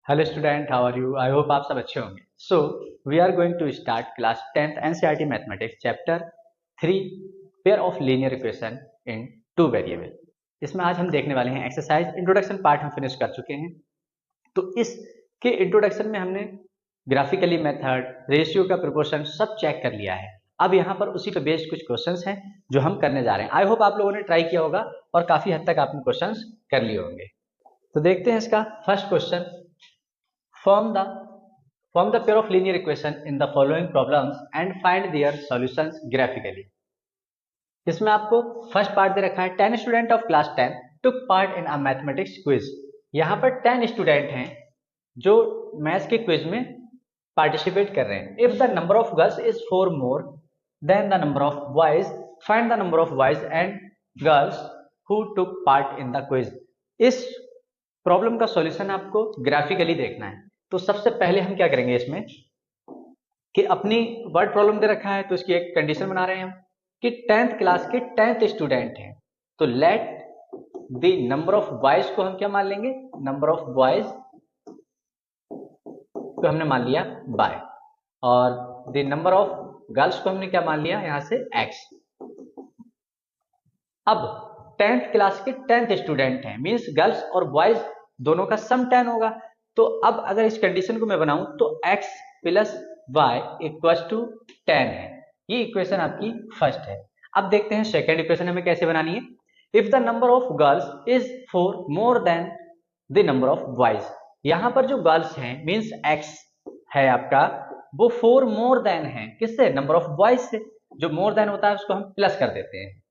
Hello student, how are you? I hope आप सब अच्छे होंगे। So we are going to start class 10th NCERT mathematics chapter 3 pair of linear equation in two variable. इसमें आज हम देखने वाले हैं एक्सरसाइज। इंट्रोडक्शन पार्ट हम फिनिश कर चुके हैं। तो इसके इंट्रोडक्शन में हमने ग्राफिकली मेथड, रेशियो का प्रोपोर्शन सब चेक कर लिया है। अब यहाँ पर उसी पे बेस्ड कुछ क्वेश्चंस हैं जो हम करने जा रहे हैं। आई होप आप लोगों ने ट्राई किया होगा और काफी हद तक आपने क्वेश्चंस कर लिए होंगे। तो देखते हैं इसका first question. Form the pair of linear equation in the following problems and find their solutions graphically। इसमें आपको फर्स्ट पार्ट दे रखा है 10 student of class 10 took part in a mathematics quiz। यहाँ पर 10 स्टूडेंट हैं जो मैथ्स के क्विज में पार्टिसिपेट कर रहे हैं। If the number of girls is 4 more than the number of boys, find the number of boys and girls who took part in the quiz. इस प्रॉब्लम का सॉल्यूशन आपको ग्राफिकली देखना है। तो सबसे पहले हम क्या करेंगे इसमें कि अपनी वर्ड प्रॉब्लम दे रखा है तो इसकी एक कंडीशन बना रहे हैं हम कि 10th क्लास के 10th स्टूडेंट हैं। तो let the number of boys को हम क्या मान लेंगे, नंबर ऑफ बॉयज को हमने मान लिया बाय, और द नंबर ऑफ गर्ल्स को हमने क्या मान लिया यहां से x। अब 10th क्लास के 10th स्टूडेंट हैं, मींस गर्ल्स और बॉयज दोनों का सम 10 होगा। तो अब अगर इस कंडीशन को मैं बनाऊं तो x plus y equal to 10 है। ये इक्वेशन आपकी फर्स्ट है। अब देखते हैं सेकेंड इक्वेशन हमें कैसे बनानी है। If the number of girls is 4 more than the number of boys, यहां पर जो गर्ल्स हैं मींस x है आपका, वो 4 मोर देन है किससे, नंबर ऑफ बॉयज से। जो मोर देन होता है उसको हम प्लस कर देते हैं,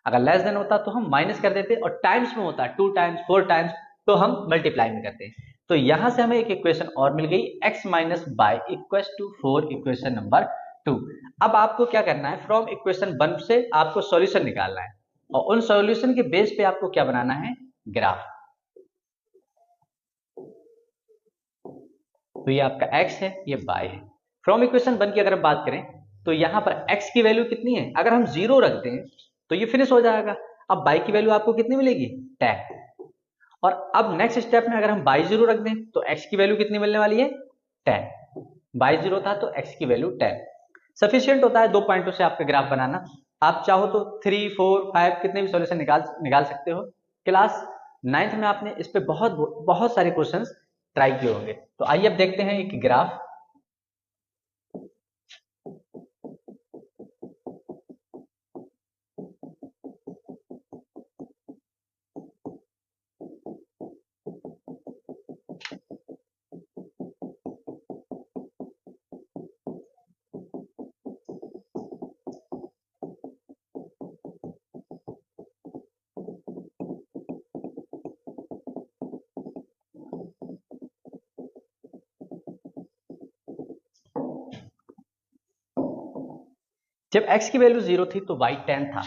अगर लेस देन होता तो हम माइनस कर देते, और टाइम्स में होता है 2 टाइम्स 4 टाइम्स तो हम मल्टीप्लाई में करते हैं। तो यहां से हमें एक इक्वेशन और मिल गई x minus y equal to 4, equation number 2। अब आपको क्या करना है, फ्रॉम इक्वेशन 1 से आपको सॉल्यूशन निकालना है, और उन सॉल्यूशन के बेस पे आपको क्या बनाना है, ग्राफ। तो ये आपका x है, ये y है। फ्रॉम इक्वेशन 1 की अगर हम बात करें तो यहां पर x की वैल्यू कितनी है, अगर हम 0 रख दें तो ये फिनिश हो जाएगा। अब y की वैल्यू आपको कितनी मिलेगी, 10। और अब नेक्स्ट स्टेप में अगर हम y 0 रख दें तो x की वैल्यू कितनी मिलने वाली है, 10। y 0 था तो x की वैल्यू 10। सफिशिएंट होता है 2 पॉइंटों से आपका ग्राफ बनाना। आप चाहो तो 3, 4, 5 कितने भी सॉल्यूशन निकाल सकते हो। क्लास 9th में आपने इस पे बहुत सारे क्वेश्चंस ट्राई किए होंगे। तो आइए अब देखते हैं एक ग्राफ। जब x की वैल्यू 0 थी तो y 10 था।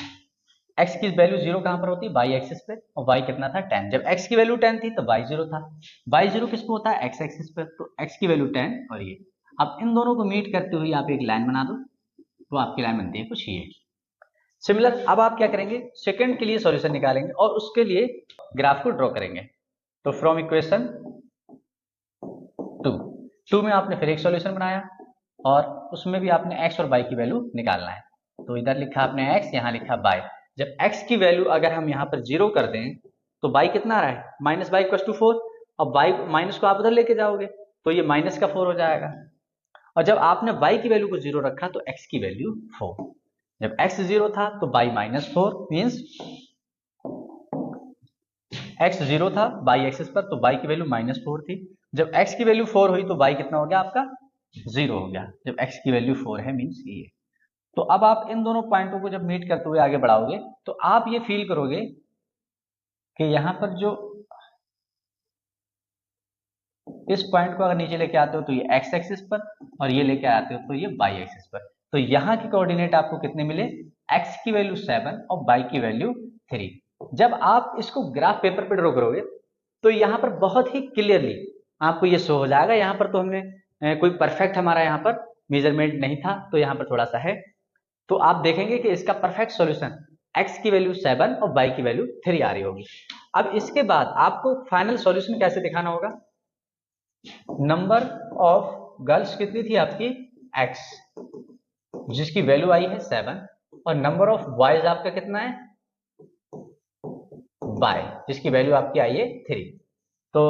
x की वैल्यू 0 कहां पर होती है, y एक्सिस पे, और y कितना था, 10। जब x की वैल्यू 10 थी तो y 0 था। y 0 किस पे होता है, x एक्सिस पे, तो x की वैल्यू 10 और ये। अब इन दोनों को मीट करते हुए आप एक लाइन बना दो, तो आपकी लाइन बनती है कुछ ये। सिमिलर अब आप क्या करेंगे, सेकंड के लिए सॉल्यूशन निकालेंगे और उसके लिए ग्राफ को ड्रॉ करेंगे। तो फ्रॉम इक्वेशन 2 में आपने फिर एक सॉल्यूशन बनाया और उसमें भी आपने x और y की वैल्यू निकालना है। तो इधर लिखा आपने x, यहाँ लिखा y। जब x की वैल्यू अगर हम यहाँ पर 0 कर दें तो y कितना आ रहा है, माइनस बाई इक्वल टू 4। अब y माइनस को आप उधर लेके जाओगे तो ये माइनस का 4 हो जाएगा। और जब आपने y की वैल्यू को 0 रखा तो x की वैल्यू 4। जब x 0 था तो y माइनस 4, मीन्स x 0 था y एक्सिस पर तो y की वैल्यू माइनस 4 थी। जब x की वैल्यू 4 हुई तो y कितना हो गया आपका, 0 हो गया। जब x की वैल्यू 4 है मीन्स ये। तो अब आप इन दोनों पॉइंटों को जब मीट करते हुए आगे बढ़ाओगे तो आप ये फील करोगे कि यहां पर जो इस पॉइंट को अगर नीचे लेके आते हो तो ये x एक्सिस पर, और ये लेके आते हो तो ये y एक्सिस पर। तो यहाँ के कोऑर्डिनेट आपको कितने मिले, x की वैल्यू 7 और y की वैल्यू 3। जब आप इसको ग्राफ पेपर पे ड्रॉ करोगे तो यहाँ पर बहुत ही क्लियरली आपको ये शो हो जाएगा। यहाँ पर तो हमने कोई परफेक्ट हमारा यहाँ पर मेजरमेंट नहीं था, तो यहाँ पर थोड़ा सा है। तो आप देखेंगे कि इसका परफेक्ट सॉल्यूशन x की वैल्यू 7 और y की वैल्यू 3 आ रही होगी। अब इसके बाद आपको फाइनल सॉल्यूशन कैसे दिखाना होगा, नंबर ऑफ गर्ल्स कितनी थी आपकी x, जिसकी वैल्यू आई है 7, और नंबर ऑफ बॉयज आपका कितना है y, जिसकी वैल्यू आपकी आई है 3। तो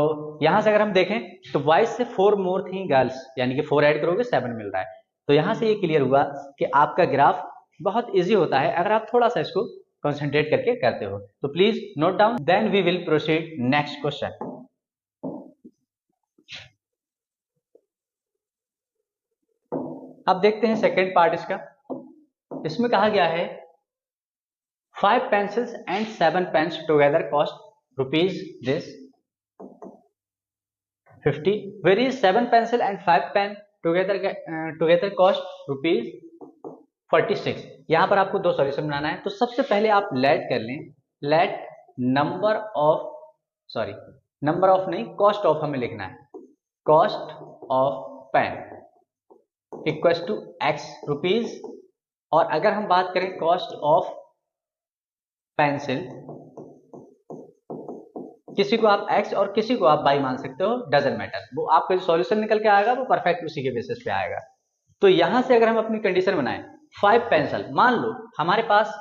यहां से अगर हम देखें तो बॉयज से 4 मोर थी गर्ल्स, यानी कि 4 ऐड करोगे 7 मिल रहा है। तो यहां से ये क्लियर हुआ कि आपका ग्राफ बहुत इजी होता है अगर आप थोड़ा सा इसको कंसंट्रेट करके करते हो। तो please note down, then we will proceed next question. अब देखते हैं सेकेंड पार्ट इसका। इसमें कहा गया है 5 pencils and 7 pens together cost rupees this 50, whereas 7 pencil and 5 pen together cost rupees 46। यहां पर आपको दो सॉल्यूशन बनाना है। तो सबसे पहले आप लेट कर लें, लेट नंबर ऑफ नहीं, कॉस्ट ऑफ हमें लिखना है, cost of pen equal to x rupees, और अगर हम बात करें कॉस्ट ऑफ पेंसिल, किसी को आप x और किसी को आप y मान सकते हो, डजंट मैटर, वो आपका जो सॉल्यूशन निकल के आएगा वो परफेक्ट उसी के बेसिस पे आएगा। तो यहां से अगर हम अपनी कंडीशन बनाएं 5 पेंसिल, मान लो हमारे पास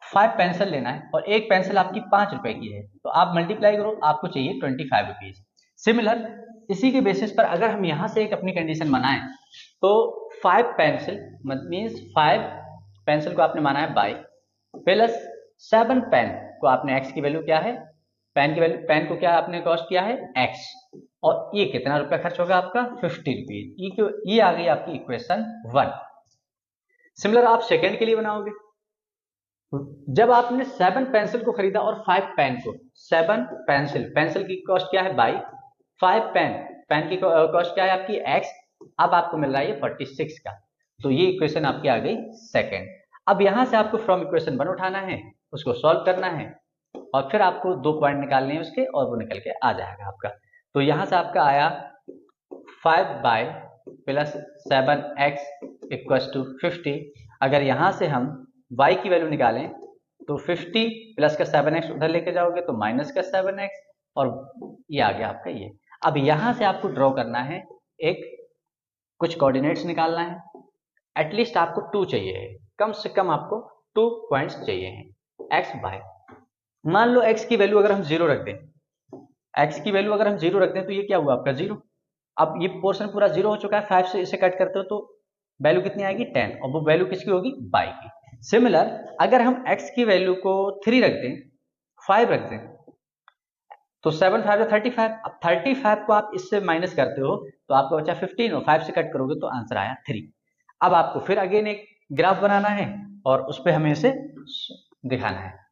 5 पेंसिल लेना है और एक पेंसिल आपकी 5 रुपए की है, तो आप मल्टीप्लाई करो, आपको चाहिए 25 रुपीज। सिमिलर इसी के बेसिस पर अगर हम यहां से एक अपनी कंडीशन बनाएं तो 5 पेंसिल मीन्स 5 पेंसिल को आपने माना है बाई, प्लस 7 पेन को आपने x की वैल्यू क्या है, पेन की वैल्यू, पेन को क्या आपने कॉस्ट किया है x, और ये कितना रुपया खर्च होगा आपका 50 रुपीज। ये आ गई आपकी इक्वेशन 1। सिमिलर आप सेकेंड के लिए बनाओगे, जब आपने 7 पेंसिल को खरीदा और 5 पेन को, 7 पेंसिल, पेंसिल की कॉस्ट क्या है बाई, 5 पेन, पेन की कॉस्ट क्या है आपकी x, अब आपको मिल रहा है ये 46 का। तो ये इक्वेशन आपकी आ गई सेकेंड। अब यहां से आपको फ्रॉम इक्वेशन 1 उठाना है, उसको सॉल्व करना है, और फिर आपको 2 पॉइंट निकालने हैं उसके, और वो निकल के आ जाएगा आपका। तो यहां से आपका आया 5 by plus 7x equal to 50। अगर यहां से हम y की वैल्यू निकालें तो 50 प्लस का 7x उधर लेके जाओगे तो माइनस का 7x, और ये आ गया आपका ये। अब यहां से आपको ड्रॉ करना है, एक कुछ कोऑर्डिनेट्स निकालना है, एटलीस्ट आपको 2 चाहिए है, कम से कम आपको 2 पॉइंट्स चाहिए हैं। x बाय, मान लो x की वैल्यू अगर हम 0 रख दें, x की वैल्यू अगर हम 0 रख दें तो ये क्या हुआ आपका 0। अब ये पोर्शन पूरा 0 हो चुका है, 5 से इसे कट करते हो तो वैल्यू कितनी आएगी 10, और वो वैल्यू किसकी होगी y की। सिमिलर अगर हम x की वैल्यू को 3 रख दें, 5 रख दें, तो 7 5 35, अब 35 को आप इससे माइनस करते हो तो आपका बचा 15, और 5 से कट करोगे तो आंसर आया 3। अब आपको फिर अगेन एक ग्राफ बनाना है और उस पर हमें इसे दिखाना है।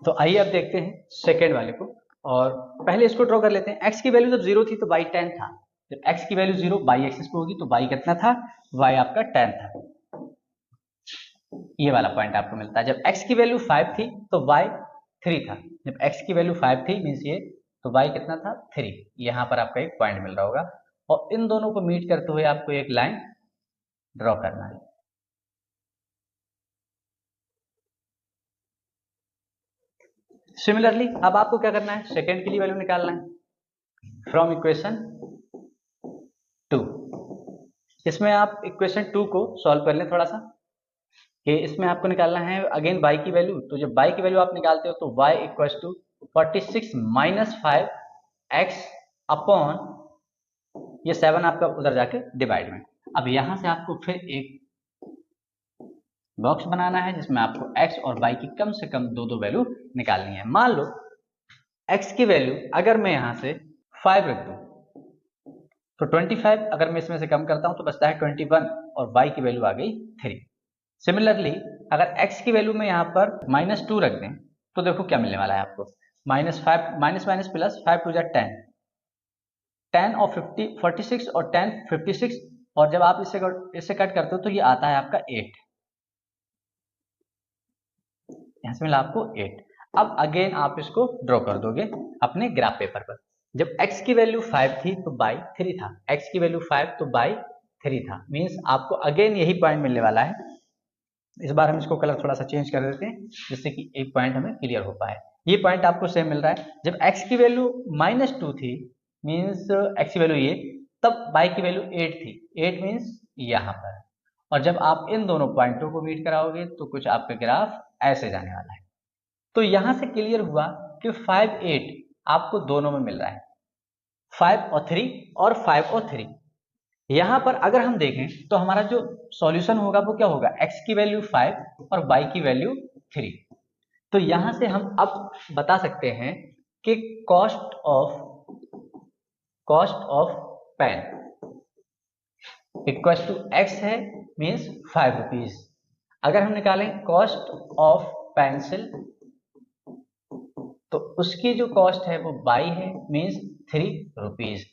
तो आइए अब देखते हैं सेकेंड वाले को, और पहले इसको ड्रॉ कर लेते हैं। x की वैल्यू जब 0 थी तो y 10 था, जब x की वैल्यू 0 y एक्सिस पे होगी तो y कितना था, y आपका 10 था। ये वाला पॉइंट आपको मिलता है। जब x की वैल्यू 5 थी तो y 3 था, जब x की वैल्यू 5 थी मीन्स ये, तो y कितना था 3। यहाँ पर आपका एक पॉइंट मिल रहा होगा, और इन दोनों को मीट करते हुए आपको एक लाइन ड्रॉ करना है। सिमिलरली अब आपको क्या करना है, सेकेंड के लिए वैल्यू निकालना है फ्रॉम इक्वेशन 2। इसमें आप इक्वेशन 2 को सॉल्व कर लें थोड़ा सा, कि इसमें आपको निकालना है अगेन y की वैल्यू। तो जब y की वैल्यू आप निकालते हो तो y equal to 46 minus 5x upon ये 7 आपका उधर जाके डिवाइड में। अब यहां से आपको फिर एक बॉक्स बनाना है जिसमें आपको x और y की कम से कम दो वैल्यू निकालनी है। मान लो x की वैल्यू अगर मैं यहां से 5 रख दूं तो 25, अगर मैं इसमें से कम करता हूं तो बचता है 21, और y की वैल्यू आ गई 3। सिमिलरली अगर x की वैल्यू में यहाँ पर -2 रख दें तो देखो क्या मिलने वाला है आपको, -5 माइनस माइनस प्लस 5 टू जा 10, 10 और 46 और 10 56, और जब आप इससे कट करते हो तो ये आता है आपका 8, यहाँ से मिला आपको 8। अब अगेन आप इसको ड्रॉ कर दोगे अपने ग्राफ पेपर पर। जब x की वैल्यू 5 थी तो बाई 3 था, x की वैल्यू 5 तो बाई 3 था, मीन्स आपको अगेन यही पॉइंट मिलने वाला है। इस बार हम इसको कलर थोड़ा सा चेंज कर देते हैं जिससे कि एक पॉइंट हमें क्लियर हो पाए। ये पॉइंट आपको सेम मिल रहा है। जब x की वैल्यू -2 थी, मीन्स x की वैल्यू ये, तब y की वैल्यू 8 थी, 8 मीन्स यहाँ पर। और जब आप इन दोनों पॉइंटों को मीट कराओगे तो कुछ आपका ग्राफ ऐसे जाने वाला है। तो यहां से क्लियर हुआ कि 5, 8 आपको दोनों में मिल रहा है, 5 और 3 और 5 और 3। यहां पर अगर हम देखें तो हमारा जो सॉल्यूशन होगा वो क्या होगा, x की वैल्यू 5 और y की वैल्यू 3। तो यहां से हम अब बता सकते हैं कि cost of pen equal to x है, मीन्स 5 रुपीज। अगर हम निकालें कॉस्ट ऑफ पेंसिल तो उसकी जो कॉस्ट है वो बाई है, मीन्स 3 रुपीज।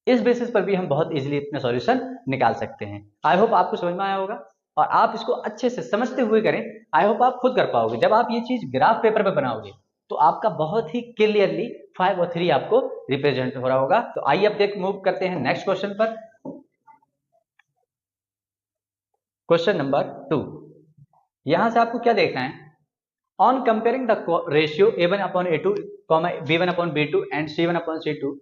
इस बेसिस पर भी हम बहुत इजीली अपना सॉल्यूशन निकाल सकते हैं। आई होप आपको समझ में आया होगा और आप इसको अच्छे से समझते हुए करें। आई होप आप खुद कर पाओगे। जब आप ये चीज ग्राफ पेपर पे बनाओगे तो आपका बहुत ही क्लियरली 5 और 3 आपको रिप्रेजेंट हो रहा होगा। तो आइए अब देख मूव करते हैं नेक्स्ट क्वेश्चन पर। क्वेश्चन नंबर 2, यहां से आपको क्या देखना है, on comparing the ratio a1/a2, b1/b2 and c1/c2,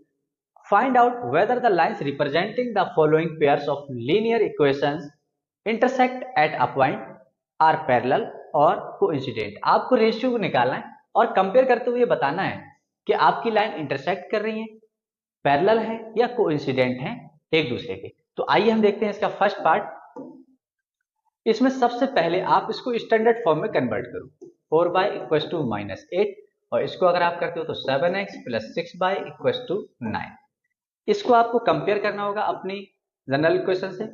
find out whether the lines representing the following pairs of linear equations intersect at a point, are parallel or coincident। आपको ratio को निकालना है और कंपेयर करते हुए बताना है कि आपकी लाइन इंटरसेक्ट कर रही है, पैरेलल है या कोइंसिडेंट है एक दूसरे के। तो आइए हम देखते हैं इसका फर्स्ट पार्ट। इसमें सबसे पहले आप इसको स्टैंडर्ड फॉर्म में कन्वर्ट करो, 4y इक्वल टू -8, और इसको अगर आप करते हो तो 7x plus 6y equal to 9। इसको आपको कंपेयर करना होगा अपनी जनरल इक्वेशन से,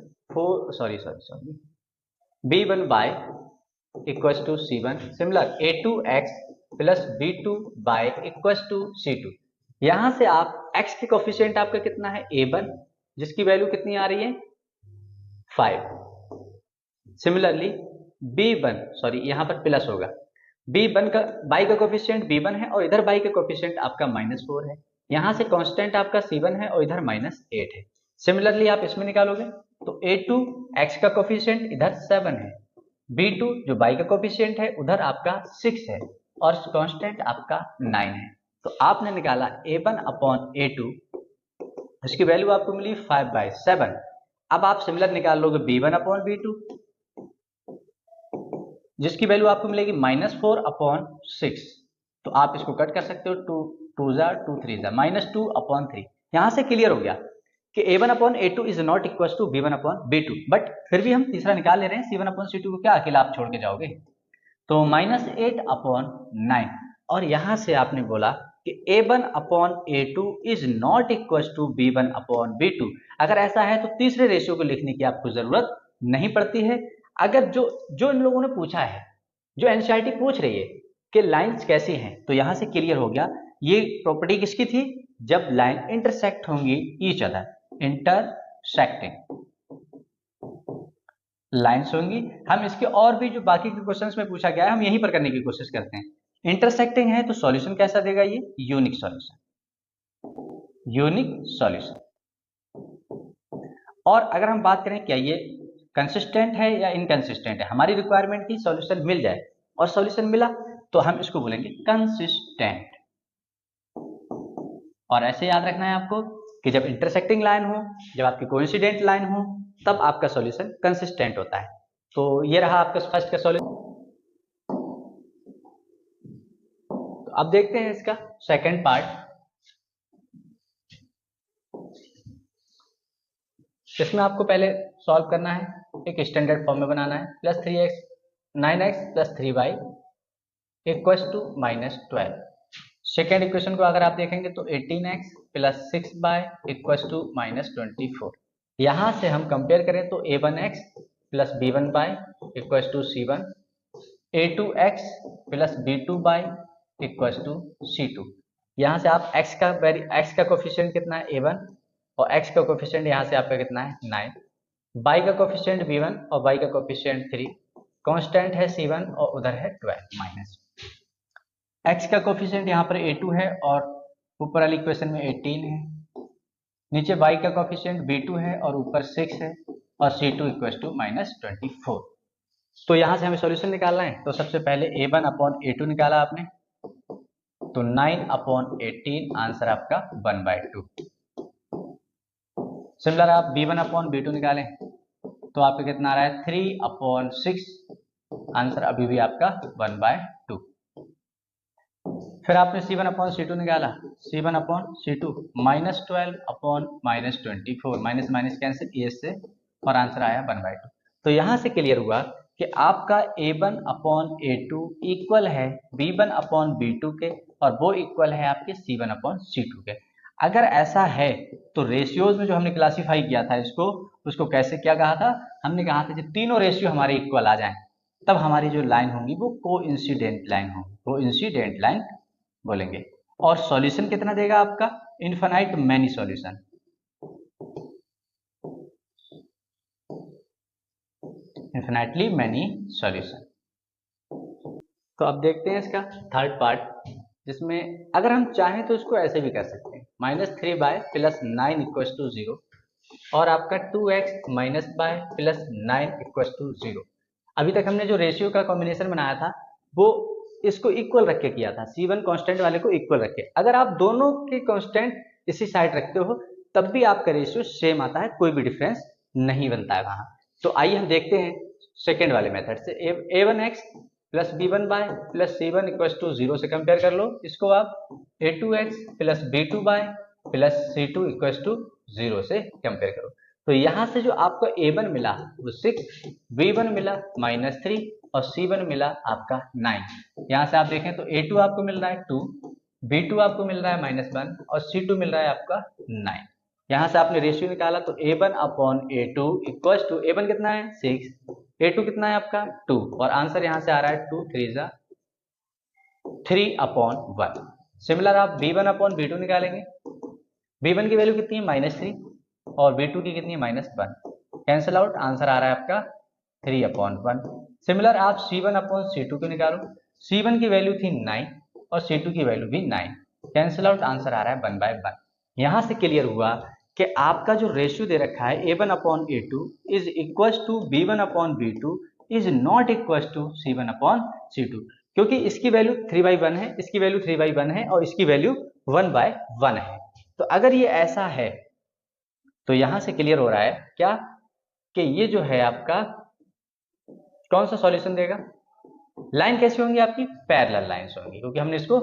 b1y equal to c1, similar a2x plus b2y equal to c2। यहां से आप x के कोफिशिएंट आपका कितना है, a1, जिसकी वैल्यू कितनी आ रही है 5। सिमिलरली यहां पर प्लस होगा, b1 का y का कोफिशिएंट b1 है और इधर y का कोफिशिएंट आपका -4 है। यहां से कांस्टेंट आपका c1 है और इधर -8 है। सिमिलरली आप इसमें निकालोगे तो a2 x का कोफिशिएंट इधर 7 है, b2 जो y का कोफिशिएंट है उधर आपका 6 है और कांस्टेंट आपका 9 है। तो आपने निकाला a1/a2, उसकी वैल्यू आपको मिली 5/7। अब आप सिमिलर निकाल लोगे b1/b2, जिसकी वैल्यू आपको मिलेगी -4/6। तो आप इसको कट कर सकते हो, 2 2 2 3 -2/3। यहां से क्लियर हो गया कि a1/a2 is not equal to b1/b2। But फिर भी हम तीसरा निकाल ले रहे हैं, c1/c2 को क्या अकेला आप छोड़ के जाओगे, तो -8/9। और यहां से आपने बोला कि a1/a2 is not equal to b1/b2। अगर ऐसा है तो तीसरे रेशियो को लिखने की आपको जरूरत नहीं पड़ती है। अगर जो इन लोगों ने पूछा है, जो एनसीईआरटी पूछ रही है कि लाइंस कैसी हैं, तो यहां से क्लियर हो गया ये प्रॉपर्टी किसकी थी, जब लाइन इंटरसेक्ट होंगी ईच अदर, इंटरसेक्टिंग लाइंस होंगी। हम इसके और भी जो बाकी के क्वेश्चंस में पूछा गया है हम यहीं पर करने की कोशिश करते हैं। इंटरसेक्टिंग है तो सॉल्यूशन कैसा देगा, ये यूनिक सॉल्यूशन। और अगर हम बात करें क्या ये कंसिस्टेंट है या इनकंसिस्टेंट है, हमारी रिक्वायरमेंट की सॉल्यूशन मिल जाए और सॉल्यूशन मिला तो हम इसको बोलेंगे कंसिस्टेंट। और ऐसे याद रखना है आपको कि जब इंटरसेक्टिंग लाइन हो, जब आपकी कोइंसिडेंट लाइन हो, तब आपका सॉल्यूशन कंसिस्टेंट होता है। तो ये रहा आपका फर्स्ट का सॉल्यूशन। तो अब देखते हैं इसका सेकंड पार्ट। इसमें आपको पहले सॉल्व करना है, एक स्टैंडर्ड फॉर्म में बनाना है, plus 3x 9x plus 3y equal to -12। Second equation को अगर आप देखेंगे तो 18x plus 6y equal to -24। यहां से हम कंपेयर करें तो a1x plus B1 by equals to C1, A2x plus B2 by equals to C2। यहाँ से आप x का कोफिशिएंट कितना है A1 और x का कोफिशिएंट यहाँ से आपका कितना है 9, y का कोफिशिएंट B1 और y का कोफिशिएंट 3, कांस्टेंट है C1 और उधर है 12 माइनस, x का कोफिशिएंट यहाँ पर A2 है और ऊपर वाली इक्वेशन में 18 है, नीचे y का कोफिशिएंट B2 है और ऊपर 6 है और C2 इक्वल्स टू -24। तो यहाँ से हमें सॉल्यूशन निकालना है। तो सबसे पहले A1 अपॉन A2 निकाला आपने, तो 9 अपॉन 18 आंसर आपका 1/2। सिमिलर आप B1 अपॉन B2 निकालें तो आपका कितना आ रहा है 3 अपॉन 6, आंसर अभी भी आपका 1/2। फिर आपने C1 अपॉन C2 निकाला, C1 upon C2 -12 upon -24, minus minus cancel ये से और आंसर आया 1/2। तो यहाँ से क्लियर हुआ कि आपका A1 अपॉन A2 इक्वल है B1 अपॉन B2 के और वो इक्वल है आपके C1 अपॉन C2 के। अगर ऐसा है तो रेशियोज में जो हमने क्लासीफाई किया था इसको, उसको कैसे क्या कहा था, हमने कहा था जब तीनों रेशियो हमारे इक्वल आ जाएं तब हमारी जो लाइन होंगी वो कोइंसिडेंट लाइन होगी, कोइंसिडेंट लाइन बोलेंगे। और सॉल्यूशन कितना देगा आपका, infinite many solution, infinitely many solution. तो अब देखते हैं इसका थर्ड पार्ट, जिसमें अगर हम चाहें तो इसको ऐसे भी कर सकते हैं, -3 बाय प्लस 9 इक्वल्स टू 0 और आपका 2x minus by plus 9 equals to 0। अभी तक हमने जो रेशियो का कॉम्बिनेशन बनाया था वो इसको इक्वल रख के किया था, C1 कांस्टेंट वाले को इक्वल रख के। अगर आप दोनों के कांस्टेंट इसी साइड रखते हो तब भी आपका रेशियो सेम आता है, कोई भी डिफरेंस नहीं बनता है वहां। तो आइए हम देखते हैं सेकेंड वाले मेथड से, A1x plus B1 by plus C1 equals to 0 से कंपेयर कर लो इसको आप A2x plus B2 by plus C2 equals to 0 से कंपेयर करो। तो यहाँ से जो आपको A1 मिला वो 6, B1 मिला -3 और C1 मिला आपका 9। यहाँ से आप देखें तो A2 आपको मिल रहा है 2, B2 आपको मिल रहा है -1 और C2 मिल रहा है आपका 9। यहाँ से आपने रेशियो निकाला तो A1 upon A2 equals to, A1 कितना है 6, A2 कितना है आपका 2 और आंसर यहाँ से आ रहा है 2 3 3 अपॉन 1। सिमिलर आप B1 अपॉन B2 निकालेंगे, B1 की वैल्यू कितनी है -3 और B2 की कितनी है -1, कैंसिल आउट, आंसर आ रहा है आपका 3 अपॉन 1। सिमिलर आप C1 अपॉन C2 को निकालो, C1 की वैल्यू थी 9 और C2 की वैल्यू भी 9, कैंसिल आउट, आंसर आ रहा है 1/1। यहाँ से क्लियर हुआ कि आपका जो रेशियो दे रखा है A1 upon A2 is equals to B1 upon B2 is not equals to C1 upon C2, क्योंकि इसकी वैल्यू 3/1 है, इसकी वैल्यू 3/1 है और इसकी वैल्यू 1/1 है। तो अगर ये ऐसा है तो यहां से क्लियर हो रहा है क्या कि ये जो है आपका कौन सा सॉल्यूशन देगा, लाइन कैसी होंगी आपकी, पैरेलल लाइंस होंगी, क्योंकि हमने इसको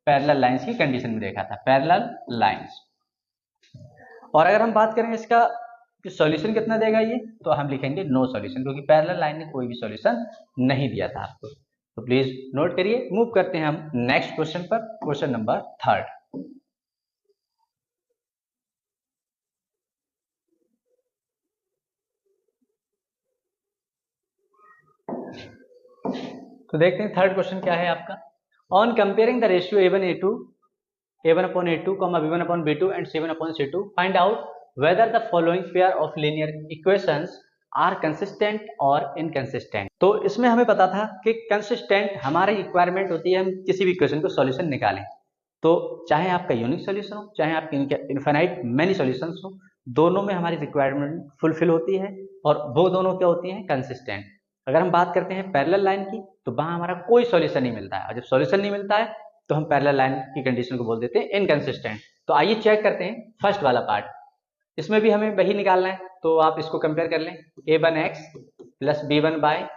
पैरेलल लाइंस की कंडीशन में देखा था, पैरेलल लाइंस। और अगर हम बात करें इसका कि सॉल्यूशन कितना देगा ये, तो हम लिखेंगे नो सॉल्यूशन, क्योंकि पैरेलल लाइन ने कोई भी सॉल्यूशन नहीं दिया था आपको। तो प्लीज नोट करिए। मूव करते हैं हम नेक्स्ट क्वेश्चन पर, क्वेश्चन नंबर 3। तो देखते हैं थर्ड क्वेश्चन क्या है आपका, on comparing the ratio A1 upon A2, B1 upon B2 and C1 upon C2, find out whether the following pair of linear equations are consistent or inconsistent। तो इसमें हमें पता था कि कंसिस्टेंट हमारी रिक्वायरमेंट होती है हम किसी भी इक्वेशन को सॉल्यूशन निकालें, तो चाहे आपका यूनिक सॉल्यूशन हो चाहे आपके इनफाइनाइट मैनी सॉल्यूशंस हो, दोनों में हमारी रिक्वायरमेंट फुलफिल होती है और वो दोनों क्या होती हैं, कंसिस्टेंट। अगर हम बात करते हैं पैरेलल लाइन की तो वहां हमारा कोई सॉल्यूशन नहीं मिलता है, और जब सॉल्यूशन नहीं मिलता है तो हम पैरेलल लाइन की कंडीशन को बोल देते हैं इनकंसिस्टेंट। तो आइए चेक करते हैं फर्स्ट वाला पार्ट, इसमें भी हमें वही निकालना है, तो आप इसको कंपेयर कर लें, A1x plus B1 by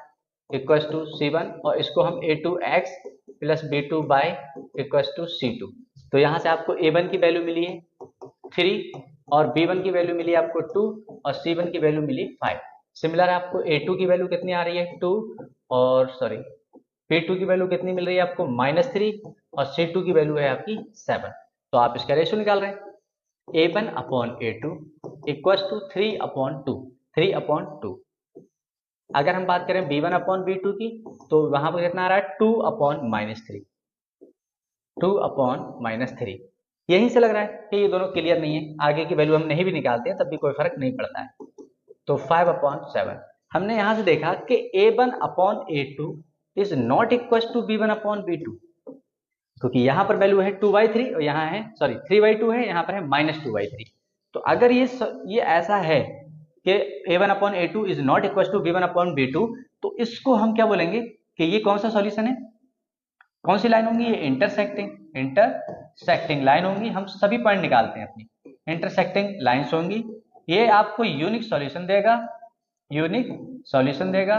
equals to C1 और इसको हम A2x plus B2 by equals to C2। तो यहाँ से आपको A1 की वैल्यू मिली है 3 और B1 की वैल्यू मिली आपको 2 और C1 की वैल्यू मिली 5। सिमिलर आपको A2 की वैल्यू कितनी आ रही है 2 और B2 की वैल्यू कितनी मिल रही है आपको -3 और C2 की वैल्यू है आपकी 7। तो आप इसका रेशियो निकाल रहे हैं, A1 upon A2 equals to 3/2, 3/2। अगर हम बात करें b1/b2 की, तो वहां पर कितना आ रहा है 2/-3, 2/-3। यहीं से लग रहा है कि ये दोनों क्लियर नहीं है, आगे की वैल्यू हम नहीं भी निकालते हैं तब भी कोई फर्क नहीं पड़ता है। तो 5/7 हमने यहां से देखा कि a1/a2 is not equal to b1/b2, क्योंकि यहाँ पर वैल्यू है 2/3 और यहाँ है 3/2 है, यहाँ पर है -2/3। तो अगर ये ऐसा है कि a1/a2 is not equal to b1/b2, तो इसको हम क्या बोलेंगे कि ये कौन सा सॉल्यूशन है, कौन सी लाइन होंगी, ये इंटरसेक्टिंग लाइन होंगी। हम सभी पॉइंट निकालते हैं अपनी, इंटरसेक्टिंग लाइन्स होंगी। ये आपको यूनिक सॉल्यूशन देगा।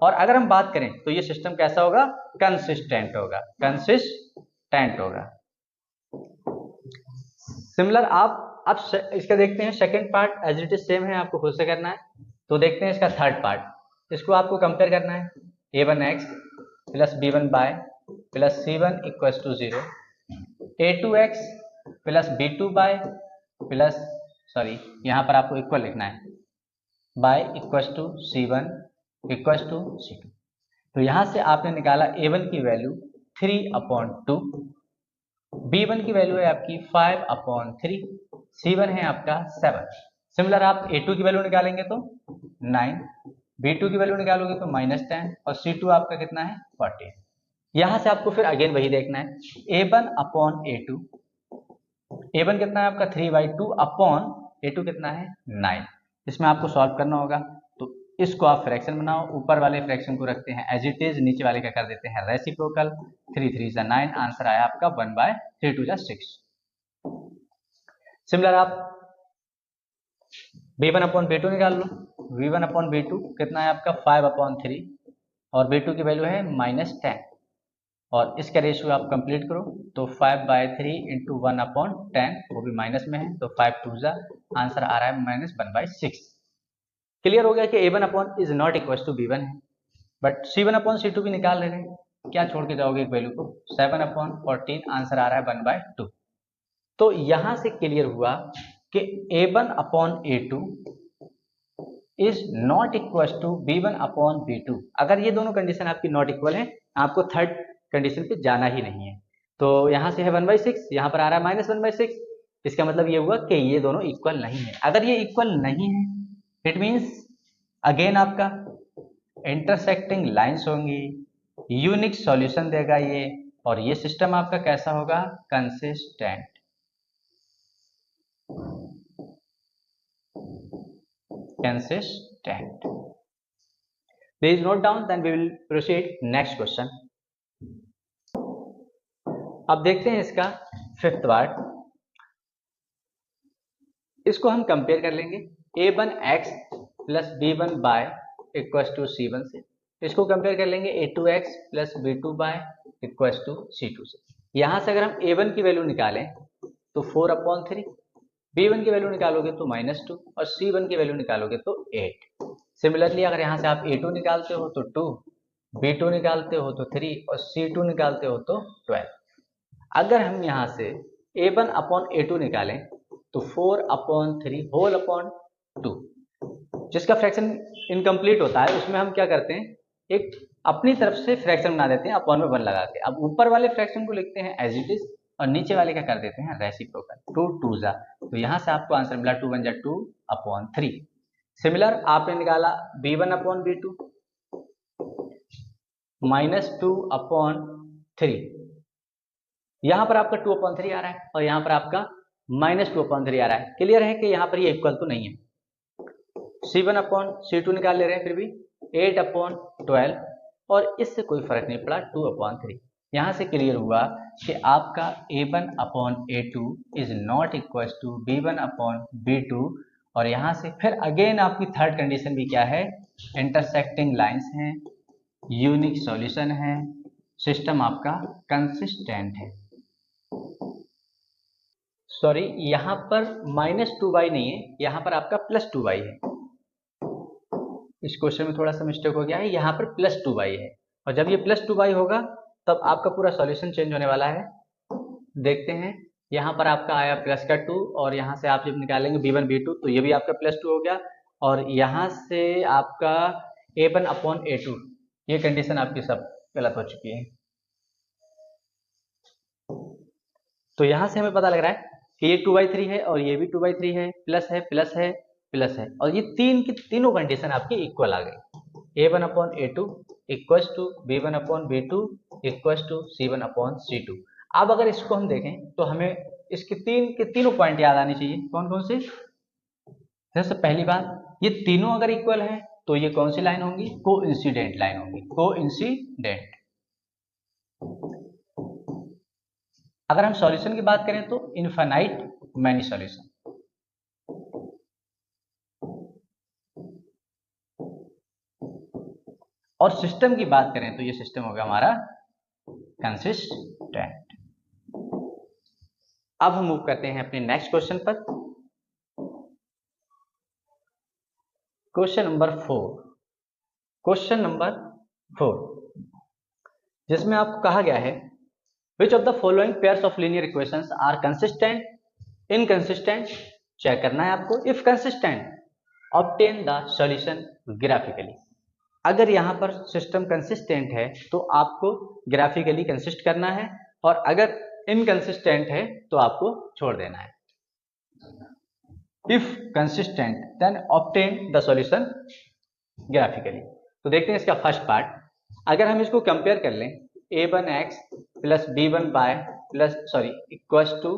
और अगर हम बात करें तो ये सिस्टम कैसा होगा, कंसिस्टेंट होगा। सिमिलर आप अब इसका देखते हैं second part, as it is same है, आपको खुद से करना है। तो देखते हैं इसका थर्ड पार्ट, इसको आपको कंपेयर करना है। a1x plus b1y plus c1 equal to 0, a2x plus b2y plus यहाँ पर आपको इक्वल लिखना है, y equal to c1 equal to c2। तो यहाँ से आपने निकाला a1 की वैल्यू 3/2, b1 की वैल्यू है आपकी 5/3, c1 है आपका 7। सिमिलर आप a2 की वैल्यू निकालेंगे तो 9, b2 की वैल्यू निकालोगे तो -10 और c2 आपका कितना है 40। यहां से आपको फिर अगेन वही देखना है, a1/a2, a1 कितना है आपका 3/2 कितना है 9। इसमें आपको सॉल्व करना होगा। तो इसको आप फ्रैक्शन बनाओ, ऊपर वाले फ्रैक्शन को रखते हैं एज इट इज, नीचे वाले का कर देते हैं रेसिप्रोकल। 3 3 9, आंसर आया आपका 1/3 2 6। सिमिलर आप b1/b2 निकाल लो। v1/b2 कितना है आपका 5/3 और b2 की वैल्यू है -10, और इसका रेशियो आप कंप्लीट करो तो 5/3 इंटू 1/10, वो भी माइनस में है, तो 5 2 आंसर आ रहा है -1/6। क्लियर हो गया कि a1 is not equal to b1 है, बट c1/c2 भी निकाल ले रहे हैं, क्या छोड़ के जाओगे एक वैल्यू को, 7/14, आंसर आ रहा है 1/2। तो यहां से क्लियर हुआ कि a1/a2 is not equal to b1/b2। अगर ये दोनों कंडीशन आपकी नॉट इक्वल है, आपको थर्ड कंडीशन पे जाना ही नहीं है। तो यहां से है 1/6, यहां पर आ रहा है -1/6। इसका मतलब ये हुआ कि ये दोनों इक्वल नहीं है। अगर ये इक्वल नहीं है, इट मीन्स अगेन आपका इंटरसेक्टिंग लाइंस होंगी, यूनिक सॉल्यूशन देगा ये, और ये सिस्टम आपका कैसा होगा, consistent. Please note down, then we will proceed next question. अब देखते हैं इसका फिफ्थ पार्ट, इसको हम कंपेयर कर लेंगे a1x plus b1y equal to c1 से। इसको कंपेयर कर लेंगे a2x plus b2y equal to c2 से। यहां से अगर हम a1 की वैल्यू निकालें तो 4/3, b1 की वैल्यू निकालोगे तो -2 और c1 की वैल्यू निकालोगे तो 8। सिमिलरली अगर यहाँ से आप a2 निकालते हो तो 2, b2 निकालते हो तो 3 और c2 निकालते हो तो 12। अगर हम यहाँ से a1/a2 निकालें तो 4/3 होल अपॉन 2, जिसका फ्रैक्शन इनकम्प्लीट होता है उसमें हम क्या करते हैं, एक अपनी तरफ से फ्रैक्शन बना देते हैं अपॉन में 1 लगा के। अब ऊपर वाले फ्रैक्शन को लिखते हैं एज इट इज और नीचे वाले का कर देते हैं रेसिप्रोकल, 2 2 जा। तो यहाँ से आपको आंसर मिला 2 1 2/3। सिमिलर आपने निकाला b1/b2 -2/3, यहाँ पर आपका 2/3 आ रहा है और यहाँ पर आपका -2/3 आ रहा है। क्लियर है कि यहाँ पर ये इक्वल तो नहीं है। c1/c2 निकाल ले रहे हैं फिर भी 8/12, और इससे कोई फर्क नहीं पड़ा 2/3। यहाँ से क्लियर हुआ कि आपका a1/a2 is not equal to b1/b2, और यहाँ से फिर अगेन आपकी थर्ड कंडीशन भी क्या है, इंटरसेक्टिंग लाइंस हैं, यूनिक सॉल्यूशन है, सिस्टम आपका कंसिस्टेंट है। सॉरी, यहाँ पर -2y नहीं है, यहाँ पर आपका +2y है। इस क्वेश्चन में थोड़ा सा मिस्टेक हो गया है, यहाँ पर +2y है, और जब ये +2y होगा तब आपका पूरा सॉल्यूशन चेंज होने वाला है। देखते हैं, यहाँ पर आपका आया +2, और यहाँ से आप जब निकालेंगे b1 b2 तो ये भी आपका +2 हो गया, और यहाँ से आपका A1 अपॉन A2, ये कंडीशन आपकी सब गलत हो चुकी है। तो यहां से हमें पता लग रहा है कि ये 2/3 है और ये भी 2/3 है, प्लस है प्लस है प्लस है, और ये तीन की तीनों कंडीशन आपकी इक्वल आ गई। A1 upon A2 equals to B1 upon B2 equals to C1 upon C2। अब अगर इसको हम देखें तो हमें इसके तीनों पॉइंट याद आनी चाहिए। कौन कौन से? जैसे पहली बात, ये तीनों अगर इक्वल है तो ये कौन सी लाइन होंगी? कोइंसिडेंट लाइन होंगी, कोइंसिडेंट। अगर हम सॉल्यूशन की बात करें तो इनफाइनाइट मैनी सॉल्यूशन। और सिस्टम की बात करें तो ये सिस्टम होगा हमारा कंसिस्टेंट। अब हम मूव करते हैं अपने नेक्स्ट क्वेश्चन पर। क्वेश्चन नंबर 4, क्वेश्चन नंबर 4, जिसमें आपको कहा गया है which of the following pairs of linear equations are consistent, inconsistent check करना है आपको। If consistent obtain the solution graphically. अगर यहां पर सिस्टम कंसिस्टेंट है तो आपको ग्राफिकली कंसिस्ट करना है, और अगर इनकंसिस्टेंट है तो आपको छोड़ देना है। If consistent then obtain the solution graphically. तो देखते हैं इसका फर्स्ट पार्ट। अगर हम इसको कंपेयर कर लें a1x plus b1y plus equals to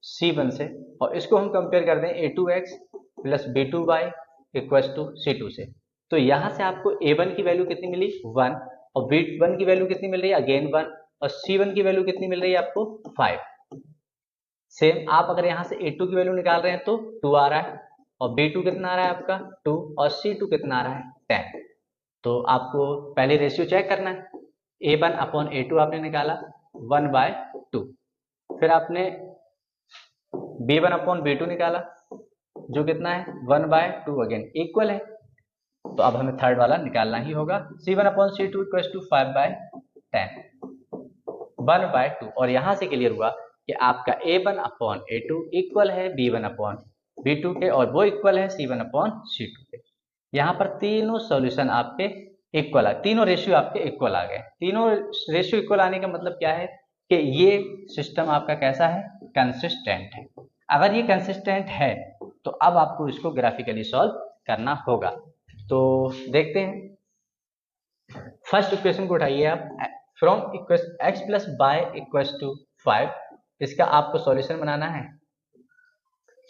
c1 से, और इसको हम कंपेयर कर दें a2x plus b2y equals to c2 से, तो यहां से आपको a1 की वैल्यू कितनी मिली? 1, और b1 की वैल्यू कितनी मिल रही है? अगेन 1, और c1 की वैल्यू कितनी मिल रही है आपको? 5। सेम आप अगर यहां से a2 की वैल्यू निकाल रहे हैं तो 2 आ रहा है, और b2 कितना आ रहा है आपका? 2, और c2 कितना आ रहा है? 10। तो आपको पहले रेशियो चेक करना है। a1 अपॉन a2 आपने निकाला 1/2, फिर आपने b1 अपॉन b2 निकाला जो कितना है? 1/2, अगेन इक्वल है, तो अब हमें थर्ड वाला निकालना ही होगा। c1 upon c2 equal to 5/10, 1/2, और यहां से क्लियर हुआ कि आपका a1 अपॉन a2 इक्वल है b1 अपॉन b2 के, और वो इक्वल है c1 अपॉन c2 के। यहाँ पर तीनों सॉल्यूशन आपके इक्वल आ, तीनों रेशियो आपके इक्वल आ गए। तीनों रेशियो इक्वल आने का मतलब क्या है कि ये सिस्टम आपका कैसा है? कंसिस्टेंट है। अगर ये कंसिस्टेंट है तो अब आपको इसको ग्राफिकली सॉल्व करना होगा। तो देखते हैं। फर्स्ट इक्वेशन को उठाइए आप, from equation x plus by equals to 5, इसका आपको सॉल्यूशन बनाना है।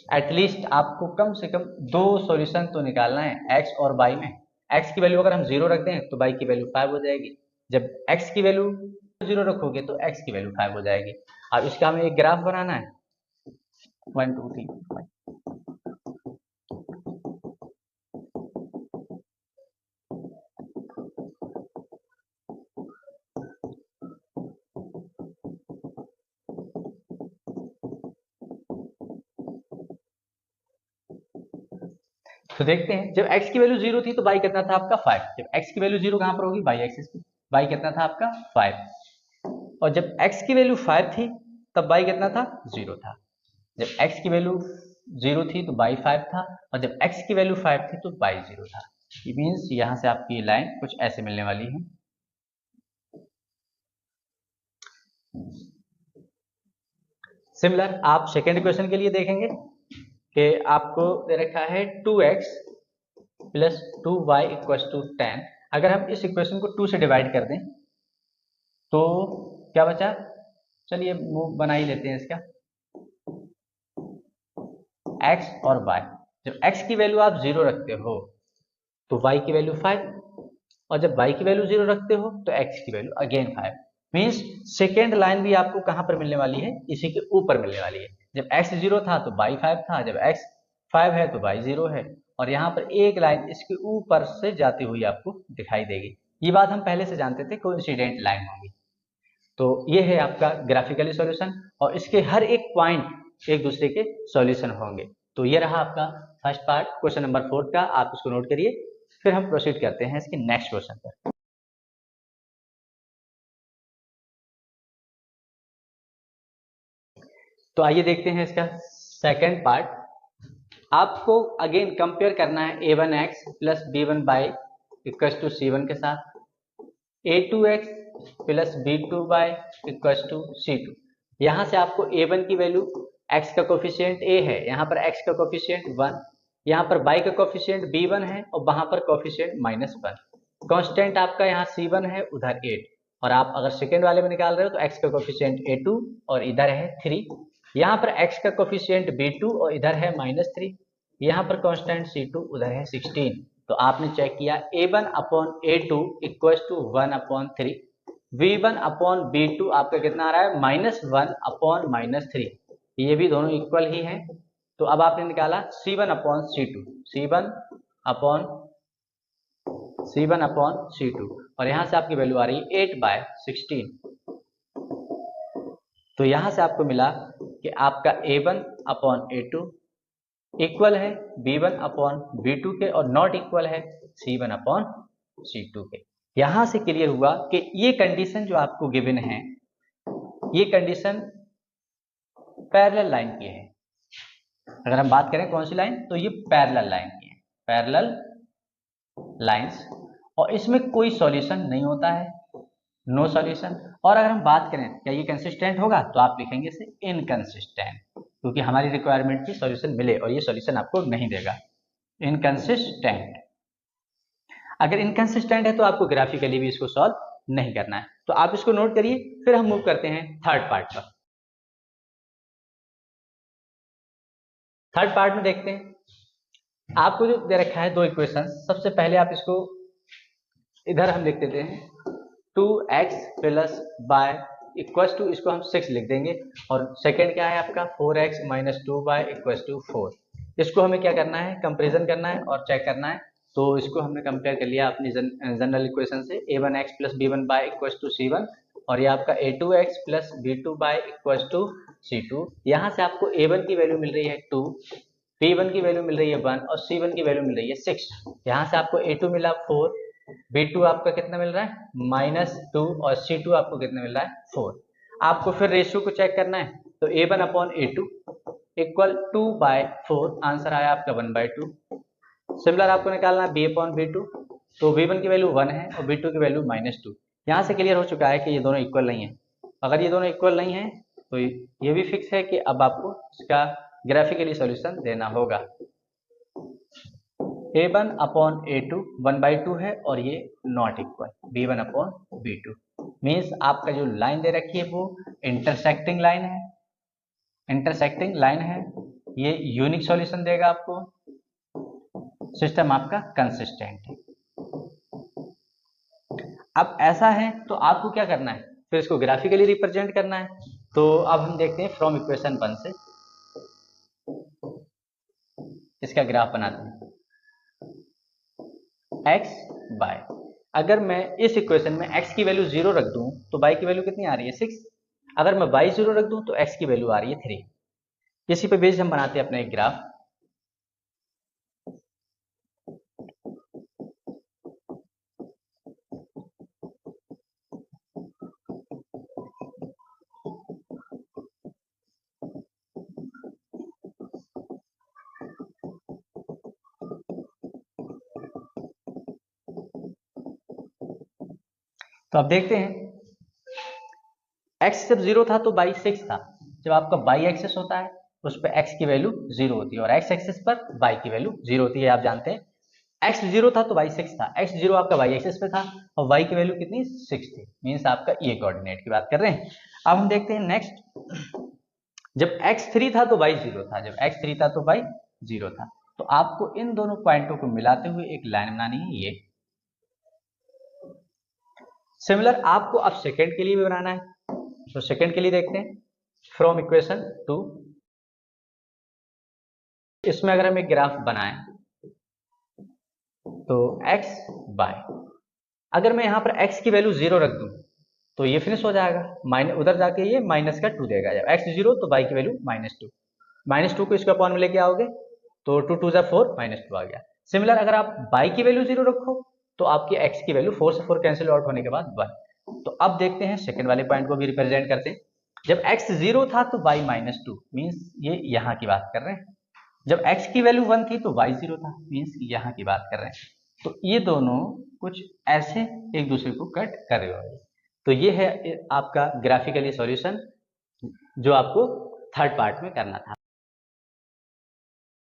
एटलीस्ट आपको कम से कम 2 सॉल्यूशन तो निकालना है x और y में। x की वैल्यू अगर हम 0 रखते हैं तो y की वैल्यू 5 हो जाएगी। जब x की वैल्यू 0 रखोगे तो x की वैल्यू 5 हो जाएगी। अब इसका हमें एक ग्राफ बनाना है। 1 2 3 5। तो देखते हैं, जब x की वैल्यू 0 थी तो y कितना था आपका? 5। जब x की वैल्यू 0 कहां पर होगी? y एक्सिस पे। y कितना था आपका? 5। और जब x की वैल्यू 5 थी तब y कितना था? 0 था। जब x की वैल्यू 0 थी तो y 5 था, और जब x की वैल्यू 5 थी तो y 0 था। ये मीन्स यहां से आपकी लाइन कुछ ऐसे मिलने वाली है। सिमिलर आप सेकेंड इक्वेशन के लिए देखेंगे कि आपको दे रखा है 2x plus 2y equal to 10। अगर हम इस इक्वेशन को 2 से डिवाइड कर दें तो क्या बचा? चलिए मूव बना ही लेते हैं इसका। x और y, जब x की वैल्यू आप 0 रखते हो तो y की वैल्यू 5, और जब y की वैल्यू 0 रखते हो तो x की value again 5। Means second line भी आपको कहां पर मिलने वाली है? इसी के ऊपर मिलने वाली है। जब x 0 था तो y 5 था, जब x 5 है तो y 0 है, और यहाँ पर एक लाइन इसके ऊपर से जाती हुई आपको दिखाई देगी। ये बात हम पहले से जानते थे, कोइंसिडेंट लाइन होगी। तो ये है आपका ग्राफिकली सॉल्यूशन, और इसके हर एक पॉइंट एक दूसरे के सॉल्यूशन होंगे। तो ये रहा आपका फर्स्ट पार्ट क्वेश्चन नंबर 4 का, आप इसको नोट करिए। फिर हम प्रोसीड करते हैं इसके नेक्स्ट क्वेश्चन पर। तो आइए देखते हैं इसका सेकंड पार्ट। आपको अगेन कंपेयर करना है a1x plus b1y equal to c1 के साथ, a2x plus b2y equal to c2। यहाँ से आपको a1 की वैल्यू, x का कोफिशिएंट a है, यहाँ पर x का कोफिशिएंट 1, यहाँ पर y का कोफिशिएंट b1 है और वहाँ पर कोफिशिएंट -1। कांस्टेंट आपका यहाँ c1 है, उधर 8, और आप अगर सेकेंड वाले में निकाल रहे हो तो x का कोफिशिएंट a2 और इधर है 3, यहाँ पर x का कोफिशिएंट b2 और इधर है -3, यहाँ पर कांस्टेंट c2 उधर है 16। तो आपने चेक किया a1 upon a2 equal to 1/3, v1 upon v2 आपका कितना आ रहा है -1 अपॉन -3, ये भी दोनों इक्वल ही हैं। तो अब आपने निकाला c1 upon c2, c1 upon c2, और यहाँ से आपकी वैल्यू आ रही है 8/16। तो यहाँ से आपको मिला कि आपका a1 अपॉन a2 इक्वल है b1 अपॉन b2 के और नॉट इक्वल है c1 अपॉन c2 के। यहाँ से क्लियर हुआ कि ये कंडीशन जो आपको गिवन है, ये कंडीशन पैरेलल लाइन की है। अगर हम बात करें कौन सी लाइन, तो ये पैरेलल लाइन की है, पैरेलल लाइंस, और इसमें कोई सॉल्यूशन नहीं होता है, नो सॉल्यूशन। और अगर हम बात करें क्या ये कंसिस्टेंट होगा, तो आप लिखेंगे इसे इनकंसिस्टेंट, क्योंकि हमारी रिक्वायरमेंट की सॉल्यूशन मिले और ये सॉल्यूशन आपको नहीं देगा, इनकंसिस्टेंट। अगर इनकंसिस्टेंट है तो आपको ग्राफिकली भी इसको सॉल्व नहीं करना है। तो आप इसको नोट करिए, फिर हम मूव करते हैं थर्ड पार्ट पर। थर्ड पार्ट में देखते हैं, आपको जो दे रखा है दो इक्वेशन। सबसे पहले आप इसको इधर हम लिख देते हैं 2x plus y equal to, इसको हम 6 लिख देंगे, और सेकंड क्या है आपका 4x minus 2y equal to 4। इसको हमें क्या करना है, कंपेरिजन करना है और चेक करना है। तो इसको हमने कंपेयर कर लिया अपनी जनरल इक्वेशन से, a1x plus b1y equal to c1, और ये आपका a2x plus b2y equal to c2। यहाँ से आपको a1 की वैल्यू मिल रही है 2, b1 की वैल्यू मिल रही है 1 और c1 की वैल्यू मिल रही है 6। यहाँ से आपको a2 मिला 4, b2 आपका कितना मिल रहा है -2 और c2 आपको कितना मिल रहा है 4। आपको फिर रेशियो को चेक करना है, तो a1 upon a2 equal 2/4, answer आया आपका 1/2। सिमिलर आपको निकालना है b अपॉन b2, तो b1 की वैल्यू 1 है और b2 की वैल्यू -2। यहाँ से क्लियर हो चुका है कि ये दोनों इक्वल नहीं है। अगर ये दोनों इक्वल नहीं है तो ये भी फिक्स है कि अब आपको इसका ग्राफिकली सॉल्यूशन देना होगा। a1 अपॉन a2 1/2 है और ये not equal b1 upon b2, means आपका जो लाइन दे रखी है वो इंटरसेक्टिंग लाइन है, इंटरसेक्टिंग लाइन है, ये यूनिक सॉल्यूशन देगा आपको, सिस्टम आपका कंसिस्टेंट है। अब ऐसा है तो आपको क्या करना है, फिर इसको ग्राफिकली रिप्रेजेंट करना है। तो अब हम देखते हैं फ्रॉम इक्वेशन 1 से इसका ग्राफ बनाते हैं। x y, अगर मैं इस इक्वेशन में x की वैल्यू 0 रख दूं तो y की वैल्यू कितनी आ रही है 6। अगर मैं y 0 रख दूं तो x की वैल्यू आ रही है 3। इसी पे बेस्ड हम बनाते हैं अपना एक ग्राफ। तो आप देखते हैं x जब 0 था तो y 6 था। जब आपका y एक्सेस होता है उस पर x की वैल्यू 0 होती है और x एक्सेस पर y की वैल्यू 0 होती है। आप जानते हैं x 0 था तो y 6 था, x 0 आपका y एक्सेस पे था और y की वैल्यू कितनी 6 थी, मीन्स आपका ये कोऑर्डिनेट की बात कर रहे हैं। अब हम देखते हैं नेक्स्ट, जब x 3 था तो y 0 था, जब x 3 था तो y 0 था। तो आपको इन दोनों पॉइंटों को मिलाते हुए एक लाइन बनानी है ये। सिमिलर आपको अब सेकंड के लिए भी बनाना है, तो सेकंड के लिए देखते हैं फ्रॉम इक्वेशन 2। इसमें अगर हम एक ग्राफ बनाएं तो x y, अगर मैं यहां पर x की वैल्यू 0 रख दूं तो ये फिनिश हो जाएगा, उधर जाके ये माइनस का 2 देगा। जब x 0 तो y की वैल्यू -2 को इसके अपॉन में लेके आओगे तो 2 2 4 -2 आ गया। सिमिलर अगर आप y की वैल्यू 0 रखो तो आपकी x की वैल्यू 4 से 4 कैंसिल आउट होने के बाद 1। तो अब देखते हैं सेकंड वाले पॉइंट को भी रिप्रेजेंट करते हैं। जब x 0 था तो y -2, मीन्स ये यहाँ की बात कर रहे हैं, जब x की वैल्यू 1 थी तो y 0 था, मीन्स यहाँ की बात कर रहे हैं। तो ये दोनों कुछ ऐसे एक दूसरे को कट कर रहे होंगे। तो ये है आपका ग्राफिकली सॉल्यूशन जो आपको थर्ड पार्ट में करना था।